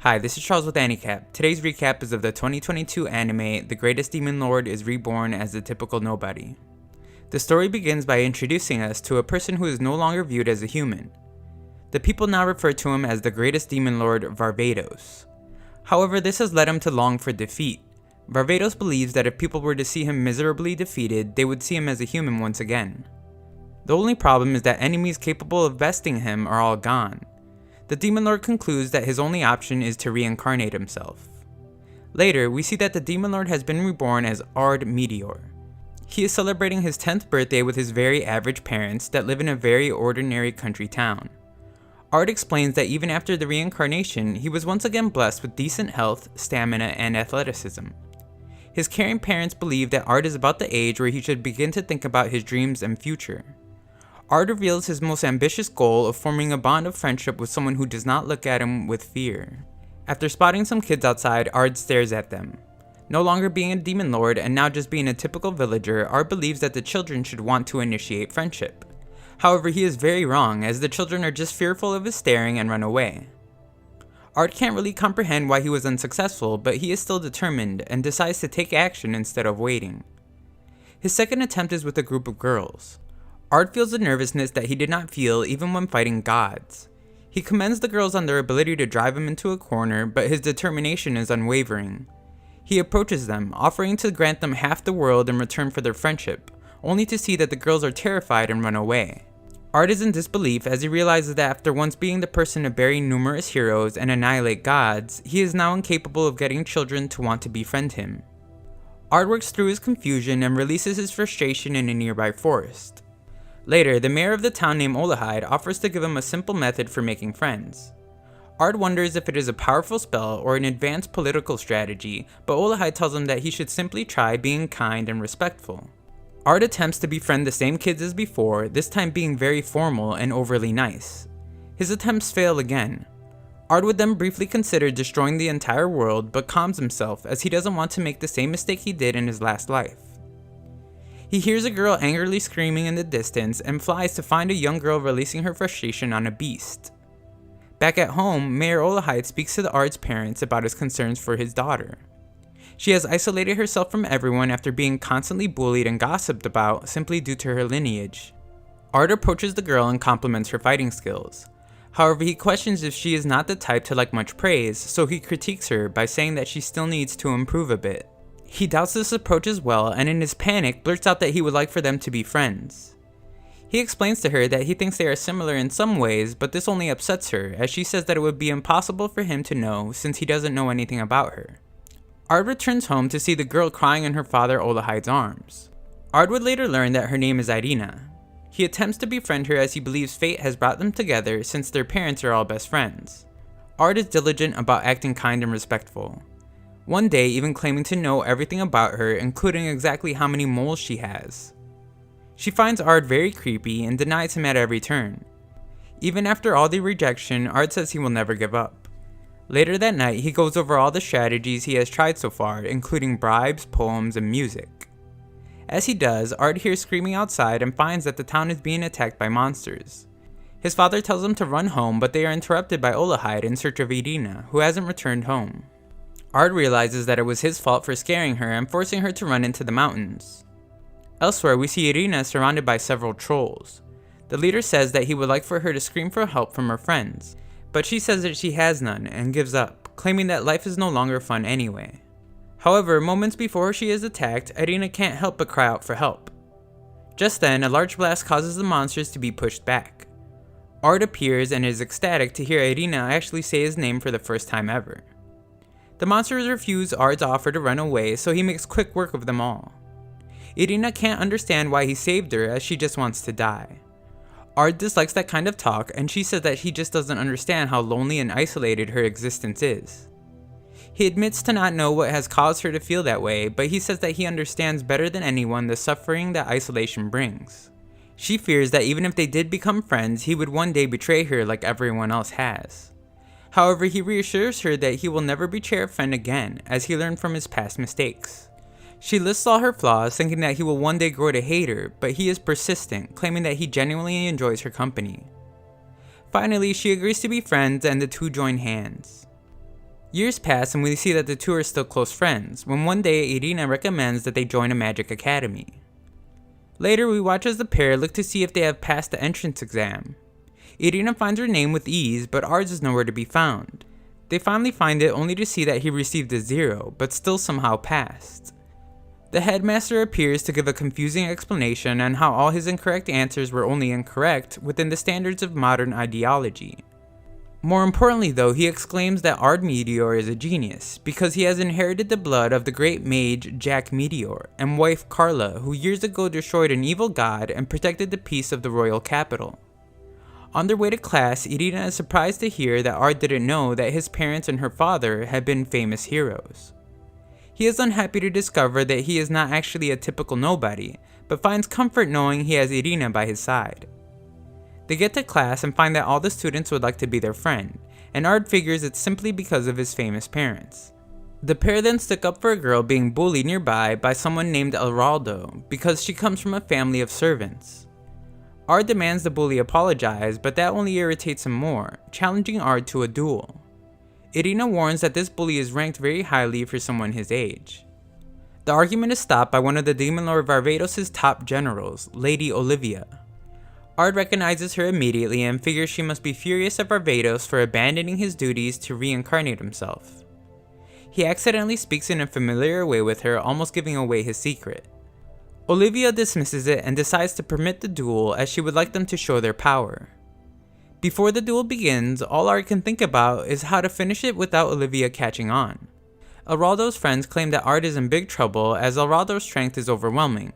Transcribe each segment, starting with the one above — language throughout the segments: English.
Hi, this is Charles with Anycap. Today's recap is of the 2022 anime The Greatest Demon Lord is Reborn as the Typical Nobody. The story begins by introducing us to a person who is no longer viewed as a human. The people now refer to him as the Greatest Demon Lord Varvatos. However, this has led him to long for defeat. Varvatos believes that if people were to see him miserably defeated, they would see him as a human once again. The only problem is that enemies capable of besting him are all gone. The Demon Lord concludes that his only option is to reincarnate himself. Later, we see that the Demon Lord has been reborn as Ard Meteor. He is celebrating his 10th birthday with his very average parents that live in a very ordinary country town. Ard explains that even after the reincarnation, he was once again blessed with decent health, stamina, and athleticism. His caring parents believe that Ard is about the age where he should begin to think about his dreams and future. Ard reveals his most ambitious goal of forming a bond of friendship with someone who does not look at him with fear. After spotting some kids outside, Ard stares at them. No longer being a demon lord and now just being a typical villager, Ard believes that the children should want to initiate friendship. However, he is very wrong, as the children are just fearful of his staring and run away. Ard can't really comprehend why he was unsuccessful, but he is still determined and decides to take action instead of waiting. His second attempt is with a group of girls. Ard feels a nervousness that he did not feel even when fighting gods. He commends the girls on their ability to drive him into a corner, but his determination is unwavering. He approaches them, offering to grant them half the world in return for their friendship, only to see that the girls are terrified and run away. Ard is in disbelief as he realizes that after once being the person to bury numerous heroes and annihilate gods, he is now incapable of getting children to want to befriend him. Ard works through his confusion and releases his frustration in a nearby forest. Later, the mayor of the town named Olahide offers to give him a simple method for making friends. Ard wonders if it is a powerful spell or an advanced political strategy, but Olahide tells him that he should simply try being kind and respectful. Ard attempts to befriend the same kids as before, this time being very formal and overly nice. His attempts fail again. Ard would then briefly consider destroying the entire world, but calms himself as he doesn't want to make the same mistake he did in his last life. He hears a girl angrily screaming in the distance and flies to find a young girl releasing her frustration on a beast. Back at home, Mayor Olahide speaks to Ard's parents about his concerns for his daughter. She has isolated herself from everyone after being constantly bullied and gossiped about simply due to her lineage. Ard approaches the girl and compliments her fighting skills. However, he questions if she is not the type to like much praise, so he critiques her by saying that she still needs to improve a bit. He doubts this approach as well, and in his panic blurts out that he would like for them to be friends. He explains to her that he thinks they are similar in some ways, but this only upsets her, as she says that it would be impossible for him to know since he doesn't know anything about her. Ard returns home to see the girl crying in her father Olahide's arms. Ard would later learn that her name is Irina. He attempts to befriend her as he believes fate has brought them together since their parents are all best friends. Ard is diligent about acting kind and respectful. One day even claiming to know everything about her, including exactly how many moles she has. She finds Ard very creepy and denies him at every turn. Even after all the rejection, Ard says he will never give up. Later that night, he goes over all the strategies he has tried so far, including bribes, poems, and music. As he does, Ard hears screaming outside and finds that the town is being attacked by monsters. His father tells him to run home, but they are interrupted by Olahide in search of Irina, who hasn't returned home. Ard realizes that it was his fault for scaring her and forcing her to run into the mountains. Elsewhere, we see Irina surrounded by several trolls. The leader says that he would like for her to scream for help from her friends, but she says that she has none and gives up, claiming that life is no longer fun anyway. However, moments before she is attacked, Irina can't help but cry out for help. Just then, a large blast causes the monsters to be pushed back. Ard appears and is ecstatic to hear Irina actually say his name for the first time ever. The monsters refuse Ard's offer to run away, so he makes quick work of them all. Irina can't understand why he saved her, as she just wants to die. Ard dislikes that kind of talk, and she says that he just doesn't understand how lonely and isolated her existence is. He admits to not know what has caused her to feel that way, but he says that he understands better than anyone the suffering that isolation brings. She fears that even if they did become friends, he would one day betray her like everyone else has. However, he reassures her that he will never betray a friend again, as he learned from his past mistakes. She lists all her flaws, thinking that he will one day grow to hate her, but he is persistent, claiming that he genuinely enjoys her company. Finally, she agrees to be friends and the two join hands. Years pass and we see that the two are still close friends, when one day Irina recommends that they join a magic academy. Later we watch as the pair look to see if they have passed the entrance exam. Irina finds her name with ease, but Ard's is nowhere to be found. They finally find it only to see that he received a 0, but still somehow passed. The headmaster appears to give a confusing explanation on how all his incorrect answers were only incorrect within the standards of modern ideology. More importantly though, he exclaims that Ard Meteor is a genius, because he has inherited the blood of the great mage Jack Meteor and wife Carla, who years ago destroyed an evil god and protected the peace of the royal capital. On their way to class, Irina is surprised to hear that Ard didn't know that his parents and her father had been famous heroes. He is unhappy to discover that he is not actually a typical nobody, but finds comfort knowing he has Irina by his side. They get to class and find that all the students would like to be their friend, and Ard figures it's simply because of his famous parents. The pair then stick up for a girl being bullied nearby by someone named Alraldo because she comes from a family of servants. Ard demands the bully apologize, but that only irritates him more, challenging Ard to a duel. Irina warns that this bully is ranked very highly for someone his age. The argument is stopped by one of the Demon Lord Varvatos' top generals, Lady Olivia. Ard recognizes her immediately and figures she must be furious at Varvatos for abandoning his duties to reincarnate himself. He accidentally speaks in a familiar way with her, almost giving away his secret. Olivia dismisses it and decides to permit the duel as she would like them to show their power. Before the duel begins, all Ard can think about is how to finish it without Olivia catching on. Alraldo's friends claim that Ard is in big trouble as Alraldo's strength is overwhelming.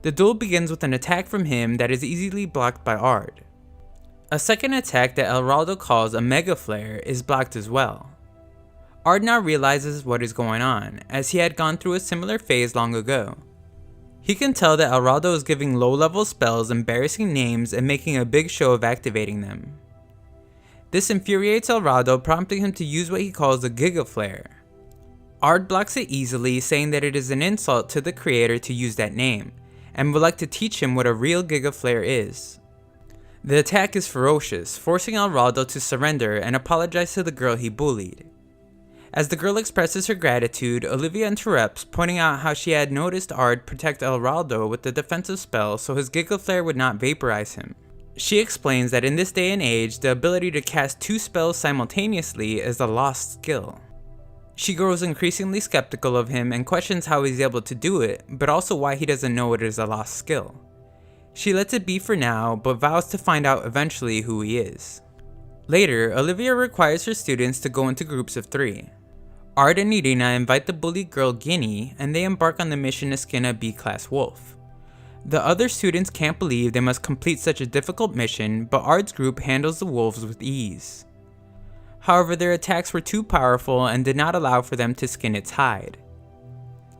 The duel begins with an attack from him that is easily blocked by Ard. A second attack that Alraldo calls a Mega Flare is blocked as well. Ard now realizes what is going on, as he had gone through a similar phase long ago. He can tell that Alraldo is giving low-level spells embarrassing names and making a big show of activating them. This infuriates Alraldo, prompting him to use what he calls a Giga Flare. Ard blocks it easily, saying that it is an insult to the creator to use that name, and would like to teach him what a real Giga Flare is. The attack is ferocious, forcing Alraldo to surrender and apologize to the girl he bullied. As the girl expresses her gratitude, Olivia interrupts, pointing out how she had noticed Ard protect Alraldo with the defensive spell so his Giga Flare would not vaporize him. She explains that in this day and age, the ability to cast 2 spells simultaneously is a lost skill. She grows increasingly skeptical of him and questions how he's able to do it, but also why he doesn't know it is a lost skill. She lets it be for now, but vows to find out eventually who he is. Later, Olivia requires her students to go into groups of 3. Ard and Irina invite the bullied girl Ginny, and they embark on the mission to skin a B-class wolf. The other students can't believe they must complete such a difficult mission, but Ard's group handles the wolves with ease. However, their attacks were too powerful and did not allow for them to skin its hide.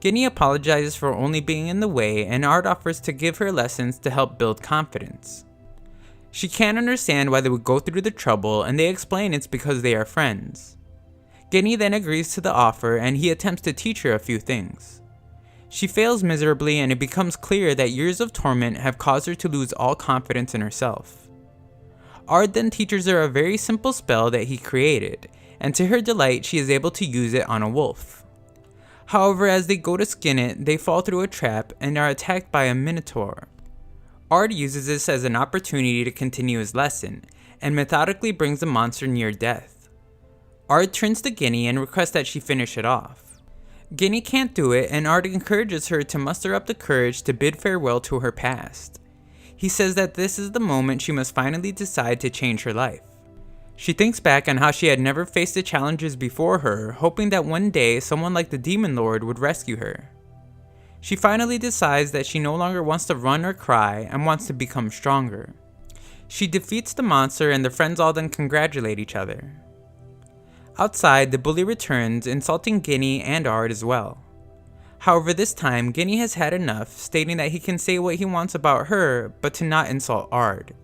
Ginny apologizes for only being in the way, and Ard offers to give her lessons to help build confidence. She can't understand why they would go through the trouble, and they explain it's because they are friends. Ginny then agrees to the offer, and he attempts to teach her a few things. She fails miserably, and it becomes clear that years of torment have caused her to lose all confidence in herself. Ard then teaches her a very simple spell that he created, and to her delight she is able to use it on a wolf. However, as they go to skin it, they fall through a trap and are attacked by a minotaur. Ard uses this as an opportunity to continue his lesson, and methodically brings the monster near death. Ard turns to Ginny and requests that she finish it off. Ginny can't do it, and Ard encourages her to muster up the courage to bid farewell to her past. He says that this is the moment she must finally decide to change her life. She thinks back on how she had never faced the challenges before her, hoping that one day someone like the Demon Lord would rescue her. She finally decides that she no longer wants to run or cry and wants to become stronger. She defeats the monster and the friends all then congratulate each other. Outside, the bully returns, insulting Ginny and Ard as well. However, this time, Ginny has had enough, stating that he can say what he wants about her, but to not insult Ard.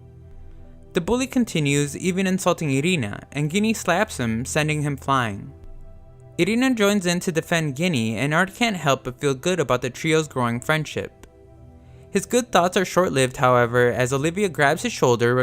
The bully continues, even insulting Irina, and Ginny slaps him, sending him flying. Irina joins in to defend Ginny, and Ard can't help but feel good about the trio's growing friendship. His good thoughts are short-lived, however, as Olivia grabs his shoulder,